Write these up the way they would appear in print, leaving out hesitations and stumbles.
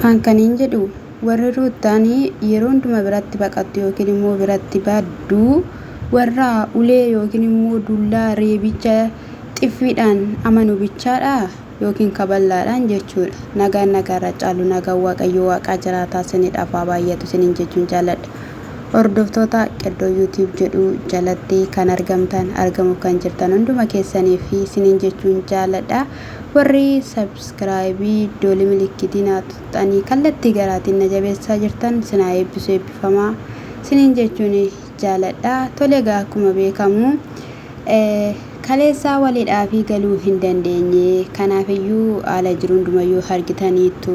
Hankaniin jedhu warri ruuttaanii yeroo hunduma biratti baqattu yookiin immoo biratti baaddu warra ulee yookiin immoo dullaa reebicha xiffiidhaan amanu bichaadha yookiin kaballaadhaan jechuudha. Nagaan nagaarra caalu nagaan waaqayyo waaqaa jiraataa sinidhaaf baay'atu sinin jechuun jaalladha. Hordoftoota Qeddoo YouTube jedhu jalatti kan argamtan argamu kan jirtan hunduma keessanii fi sinin jechuun jaalladha. Warri subscribe doolii milikitiin tuttanii kallattii garaatiin na jabeessaa jirtan sinaa eebbisu eebbifamaa sinin jechuun jaalladha. Tole egaa akkuma beekamu kaleessaa waliidhaa fi galuu hin dandeenye kanaafiyyuu haala jiru hundumayyuu argitaniitu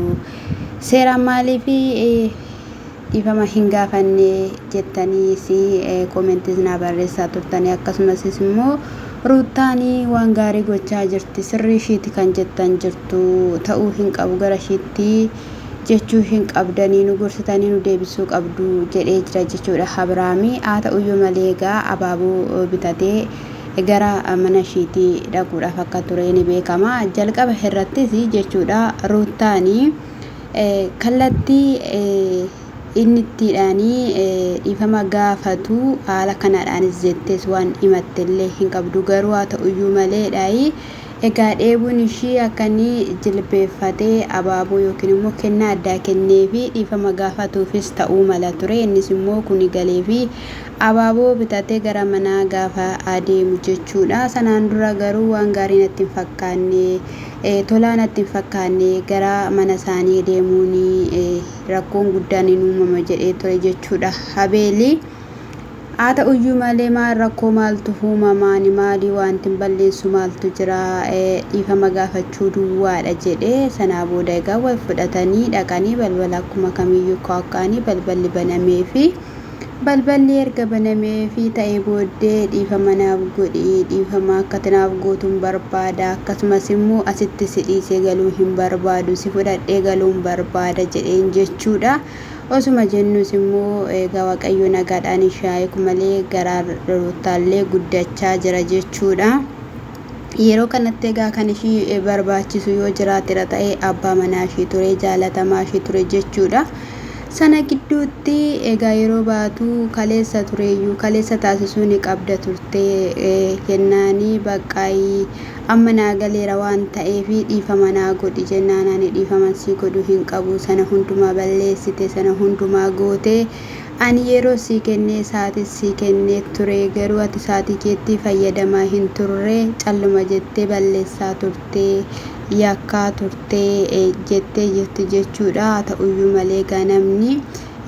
seeraan maalii fi ifama hin gaafanne jettanii si komentis na barreessaa turtanii akkasumas immoo ruutaanii waan gaarii gochaa jirti sirrii ishiiti kan jettan jirtu ta'uu hin qabu gara ishiitti jechuu hin qabdanii nu gorsitanii nu deebisuu qabdu jedhee jira jechuudha. Abrahaamii haa ta'uyyuu malee egaa abaaboo bitatee gara mana ishiitti dhaquudhaaf akka ture ni beekama. Jalqaba irrattis jechuudha ruutaanii kallattii inni ittiidhaanii dhiifama gaafatu haala kanaadhaanis jettees waan himattellee hin qabdu garuu haa ta'uyyuu maleedhaayi egaa dheebuun ishii akkanii jilbeeffatee abaaboo yookiin immoo kennaa addaa kennee fi dhiifama gaafatuufis ta'uu mala ture. Innis immoo kuni galee fi abaaboo bitatee gara manaa gaafa adeemu jechuudha. Sanaan dura garuu waan gaarii natti hin fakkaanne tolaa natti hin fakkaanne gara mana isaanii deemuun rakkoon guddaan hin uumama jedhee ture jechuudha. Habeeli haa ta'uyyuu malee maal rakkoo maaltu uumamaan maalii wanti balleessu maaltu jira dhiifama gaafachuu duwwaadha jedhee sanaa booda egaa wal fudhatanii dhaqanii balbala akkuma kamiyyuu kaakkaanii balballi banamee fi balballi erga banamee fi ta'ee booddee dhiifama naaf godhi dhiifama akka tanaaf gootuun barbaada akkasumas immoo asitti si dhiisee galuu hin barbaadu si fudhadhee galuun barbaada jedheen jechuudha. Osuma jennus immoo egaa waaqayyo nagaadhaan ishaayiku malee garaa ruutaallee guddachaa jira jechuudha. Yeroo kanatti egaa kan ishii barbaachisu yoo jiraatira ta'ee abbaa manaa ishii ture jaalatamaa ishii ture jechuudha. Sana gidduutti egaa yeroo baatu kaleessa tureeyyuu kaleessa taasisuu ni qabda turte kennaanii baqqaayii amma naa galeera waan ta'eef dhiifama naa godhi jennaan ani dhiifama si godhu hin qabu sana hundumaa balleessite sana hundumaa goote ani yeroo si kennee saatis si kennee ture garuu ati saatii keetti fayyadamaa hin turre calluma jettee balleessaa turte yakkaa turte jettee jirti jechuudha. Haa ta'uyyuu malee namni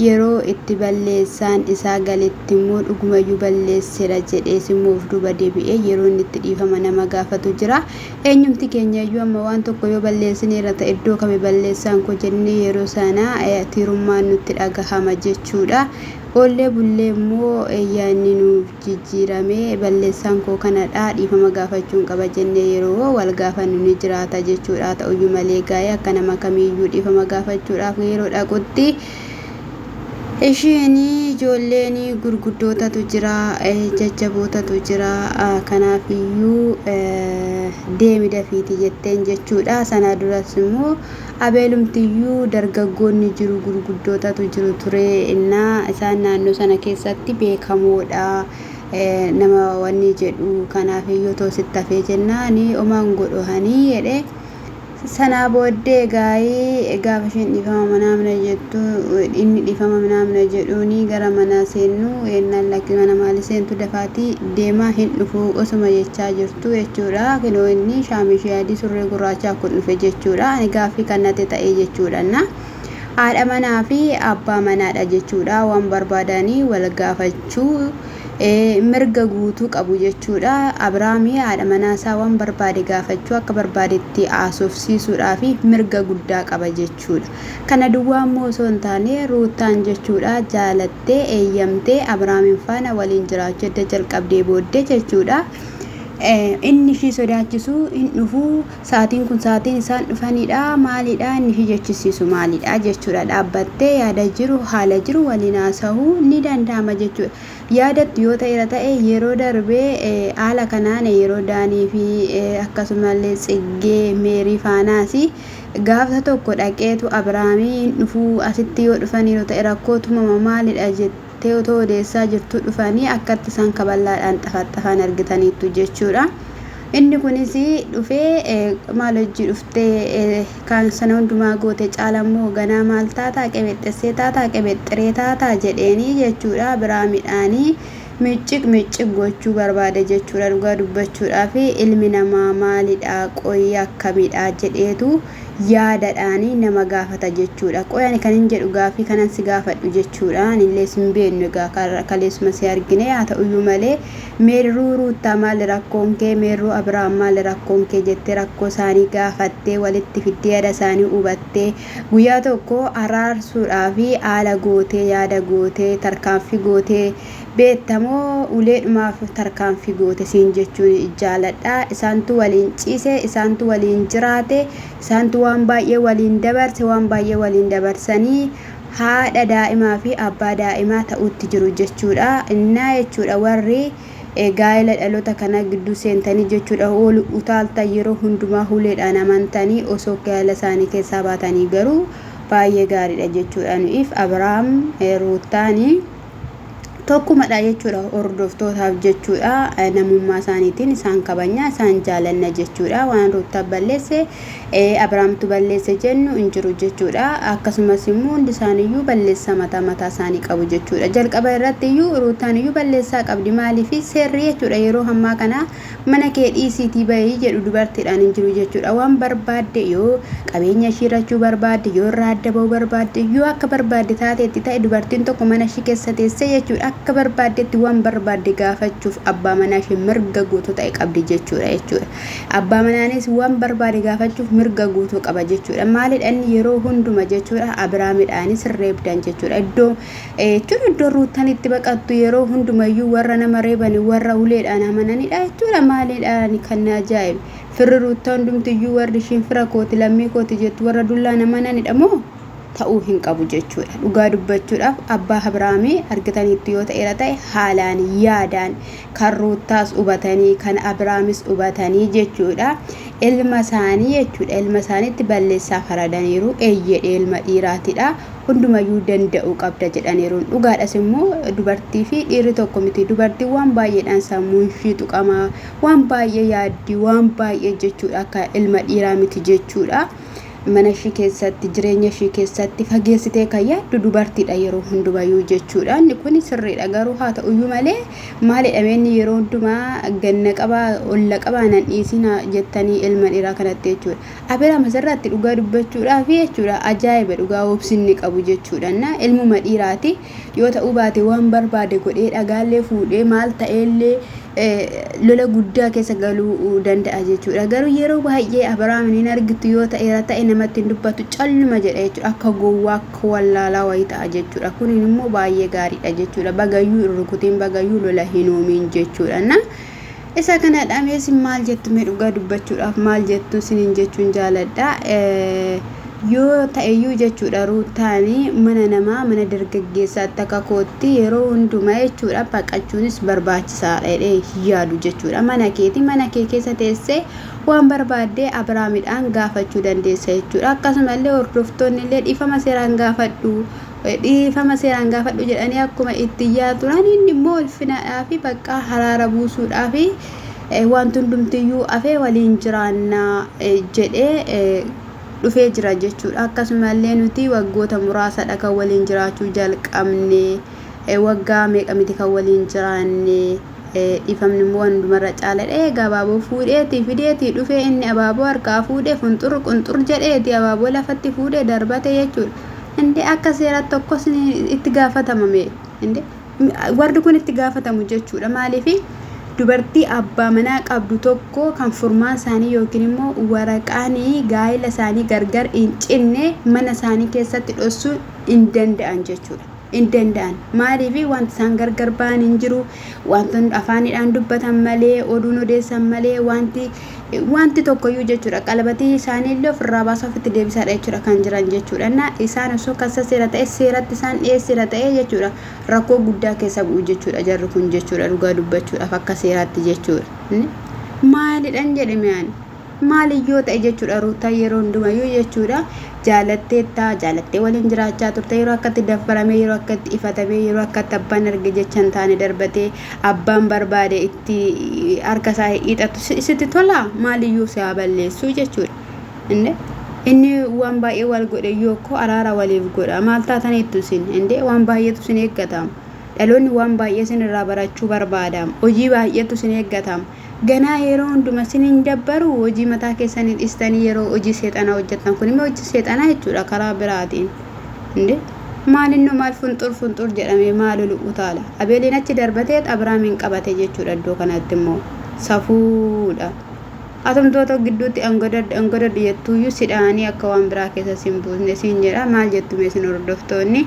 yeroo itti balleessaan isaa galetti immoo dhugumayyuu balleesseera jedhees immoo of duuba deebi'ee yeroo inni itti dhiifama nama gaafatu jira. Eenyumti keenyayyuu amma waan tokko yoo balleessineera ta'e iddoo kami balleessaan koo jennee yeroo sana tiirummaan nutti dhagahama jechuudha. Oollee bullee immoo yaanni nuuf jijjiirame balleessaan koo kanadha dhiifama gaafachuun qaba jennee yeroo wal gaafannu ni jiraata jechuudha. Haa ta'uyyuu malee gaa'ee akka nama kamiyyuu dhiifama gaafachuudhaaf yeroo dhaqutti ishiin ijoolleen gurguddootatu jira jajjabootatu jira kanaafiyyuu deemi dafiiti jetteen jechuudha. Sana duras immoo abeelumtiyyuu dargaggoonni jiru gurguddootatu jiru ture innaa isaan naannoo sana keessatti beekamoodha nama wanni jedhu kanaafiyyuu toositti hafee jennaan omaan godhohanii jedhe. Sanaa booddee gaa'ee gaafa isheen dhiifama manaa mana jettu inni dhiifama manaa mana jedhuuni gara manaa seennu ennaan lakki mana maali seentu dafaatii deemaa hin dhufu osuma jechaa jirtu jechuudha. Kinoo inni shaamishii adii surree gurraachaa kun dhufe jechuudha. Ani gaaffii kannate ta'ee jechuudha. Haadha manaa fi abbaa manaadha jechuudha. Waan barbaadanii wal gaafachuu mirga guutuu qabu jechuudha. Abrahaamii haadha manaa isaa waan barbaade gaafachuu akka barbaadetti haasofsiisuudhaa fi mirga guddaa qaba jechuudha. Kana duwwaa immoo osoo hin taane ruutaan jechuudha jaalattee eeyyamtee Abrahaamiin faana waliin jiraachuu edda jalqabdee booddee jechuudha. inni ishii sodaachisu hin dhufu saatiin kun saatiin isaan dhufanidha maalidha inni ishii jechisiisu maalidha jechuudha dhaabbattee yaada jiru haala jiru waliin haasa'uu ni danda'ama jechuudha yaadatti yoo ta'e yeroo darbee haala kanaan yeroo daanii fi akkasumallee tsiggee meerii faanaasi gaafa tokko dhaqeetu Abrahaamii hin dhufu asitti yoo dhufanii yoo ta'e rakkootuma maalidha jettee otoo odeessaa jirtu dhufanii akkatti isaan kaballaadhaan xafaxafan argitaniitu jechuudha. Inni kunis dhufee maal hojii dhuftee kan sana hundumaa goote caalammoo ganaa maal taataa qebexxessee taataa qebexxiree taataa jedheeni jechuudha Abrahaamidhaanii micciq gochuu barbaade jechuudha dhugaa dubbachuudhaaf ilmi namaa maalidha qoyii akkamidha jedheetu yaadadhaanii nama gaafata jechuudha qoyani kan hin jedhu gaafii kanan si gaafadhu jechuudha anillee sin beeknu egaa kaleessuma si argine haa ta'uyyuu malee meerruu ruuttaa maal rakkoon kee meerruu Abrahaam maal rakkoon kee jettee rakkoo isaanii gaafattee walitti fiddee yaada isaanii hubattee guyyaa tokko araarsuudhaaf haala gootee yaada gootee tarkaanfii gootee beektamoo uleedhumaaf tarkaanfii goote siin jechuun jaaladha isaantu waliin ciise isaantu waliin jiraate isaantu waan baay'ee waliin dabarse waan baay'ee waliin dabarsanii haadha daa'imaa fi abbaa daa'imaa ta'utti jiru jechuudha innaa jechuudha warri gaa'ela dhaloota kana gidduu seentanii jechuudha ol utaalta yeroo hundumaa huleedhaan amantanii osoo gaa'ela isaanii keessaa baatanii garuu baay'ee gaariidha jechuudha nuuf Abrahaam ruuttaanii tokkumadha jechuudha hordoftootaaf jechuudha namummaa isaaniitiin isaan kabanya isaan jaalanna jechuudha waan ruuttaa balleesse Abrahaamtu balleesse jennu hin jiru jechuudha akkasumas immoo hundi isaaniiyyuu balleessa mataa isaanii qabu jechuudha jalqaba irratti iyyuu ruuttaan iyyuu balleessaa qabdi maaliif seerri jechuudha yeroo hammaa kana mana kee dhiisiitii bahii jedhu dubartiidhaan hin jiru jechuudha waan barbaadde yoo qabeenya ishii irrachuu barbaadde yoo irraa adda bahuu barbaadde yoo akka barbaadde taateetti ta'e dubartiin tokko mana ishii keessa teessee jechuudha akka barbaaddetti waan barbaadde gaafachuuf abbaa manaa ishee mirga guutuu ta'e qabdi jechuudha abbaa manaanis waan barbaade gaafachuuf mirga guutuu qaba jechuudha maalidha inni yeroo hunduma jechuudha Abrahaamidhaanis reebdan jechuudha iddoo ruuttaan itti baqattu yeroo hundumayyuu warra nama reebani warra uleedhaan amananidha jechuudha maalidhaan kan ajaa'ibe firri ruuttaa hundumtiyyuu warri ishiin fira kooti lammii kooti jettu warra dullaan amananidha moo ta'uu hin qabu jechuudha dhugaa dubbachuudhaaf abbaa Abrahaamii argitaniitti yoo ta'e haalaan yaadaan kan ruuttaas hubatanii kan Abrahaamis hubatanii jechuudha ilma isaanii jechuudha ilma isaaniitti balleessaa faradaniiru eeyyedhe ilma dhiiraatidha hundumayyuu danda'uu qabda jedhaniiruun dhugaadhas immoo dubartii fi dhiirri tokko miti dubartii waan baay'eedhaan sammuun ishii tuqamaa waan baay'ee yaaddii waan baay'ee jechuudha akka ilma dhiiraa miti jechuudha mana ishii keessatti jireenya ishii keessatti fageessitee kan yaaddu dubartiidha yeroo hundumayyuu jechuudha inni kun sirriidha garuu haa ta'uyyuu malee maalidha inni yeroo hundumaa ganna qabaa olla qabaa nan dhiisina jettanii ilma dhiiraa kanatti jechuudha Abrahaam asirratti dhugaa dubbachuudhaaf jechuudha ajaa'iba dhugaa obsinni qabu jechuudha na ilmuma dhiiraati yoo ta'uu baate waan barbaade godhee dhagaallee fuudhee maal ta'ellee lola guddaa keessa galuu danda'a jechuudha garuu yeroo baay'ee Abrahaam hin argitu yoo ta'e namatti dubbatu calluma jedha jechuudha akka gowwaa akka wallaalaa wayii ta'a jechuudha kun immoo baay'ee gaariidha jechuudha bagayyuu rukutiin bagayyuu lola hin uumin jechuudha na isa kanadha meesin maal jettu mee dhugaa dubbachuudhaaf maal jettu sinin jechuun jaaladha yoo ta'eyyuu jechuudha ruuttaanii mana namaa mana dargaggeessaatti akka kootti yeroo hundumaa jechuudha baqachuunis barbaachisaadha jedhee yaadu jechuudha mana kee keessa teessee waan barbaadde Abrahaamidhaan gaafachuu dandeessa jechuudha akkasumallee hordoftoonni illee dhiifama seeraan gaafadhu jedhanii akkuma itti yaaturan inni immoo ulfinaadhaa fi bakka haraara buusuudhaa fi wanti hundumtiyyuu afee waliin jiraannaa jedhee dhufee jira jechuudha akkasumallee nuti waggoota muraasadha kan waliin jiraachuu jalqabne waggaa meeqa miti kan waliin jiraanne dhiifamni immoo hundumarra caaladha abaaboo fuudheetii fideetii dhufee inni abaaboo harkaa fuudhee qunxur jedheeti abaaboo lafatti fuudhee darbate jechuudha inde akka seera tokkos itti gaafatamame inde warri kun itti gaafatamu jechuudha maaliif dubartii abbaa manaa qabdu tokko kan furmaan isaanii yookiin immoo waraqaanii gaa'ela isaanii gargar hin cinne mana isaanii keessatti dhossuu hin danda'an jechuudha indanda'an maaliifi wanti isaan gargar ba'an hin jiru wantoonni afaanidhaan dubbatan malee oduun odeessan malee wanti tokkoyyuu jechuudha qalbatii isaaniillee ofirraa baasuu ofitti deebisaadha jechuudha kan jiran jechuudha na isaan osoo kassa seera ta'e seeratti isaan dhiyeessira ta'e jechuudha rakkoo guddaa keessa bu'u jechuudha jarri kun jechuudha dhugaa dubbachuudhaaf akka seeraatti jechuudha maalidhaan jedhame maaliyyoo ta'e jechuudha ruutaa yeroo hundumayyuu jechuudha jaalattee waliin jiraachaa turte yeroo akkatti daffaramee yeroo akkatti ifatamee yeroo akkatti abbaan arge jechan taane darbatee abbaan barbaade itti harka isaa hiixatu sitti tola maaliyyuu isaa balleessu jechuudha inni waan baay'ee wal godhe yookoo araara waliif godha maal taataniittu isin waan baay'eetu isin eeggatama dhaloonni waan baay'ee isin irraa barachuu barbaadam hojii baay'eetu isin eeggatama ganaa yeroo hunduma sinin dabbaru hojii mataa keessanii dhistanii yeroo hojii seexanaa hojjetan kun immoo hojii seexanaa jechuudha karaa biraatiin maalinno maal funxur jedhame maal utaala abeeliin achi darbatee abraamiin qabate jechuudha iddoo kanatti immoo safuudha atomtoota gidduutti angodadhu jettuuyyuu sidhaanii akka waan biraa keessa sin buusne siin jedha maal jettume sin hordoftoonni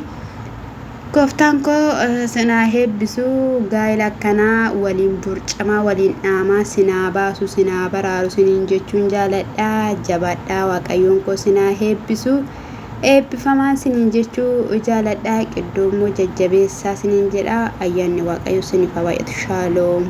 Koftaan koo sinaa heebbisuu gaa'ela akkanaa waliin burcamaa waliin dhaamaa sinaa baasu sinaa baraaru siniin jechuun jaaladhaa jabaadhaa waaqayyoon koo sinaa heebbisuu eebbifamaan siniin jechuu jaaladhaa qiddoommoo jajjabeessaa siniin jedha ayyaanni waaqayyo siniif haa baay'atu shaaloom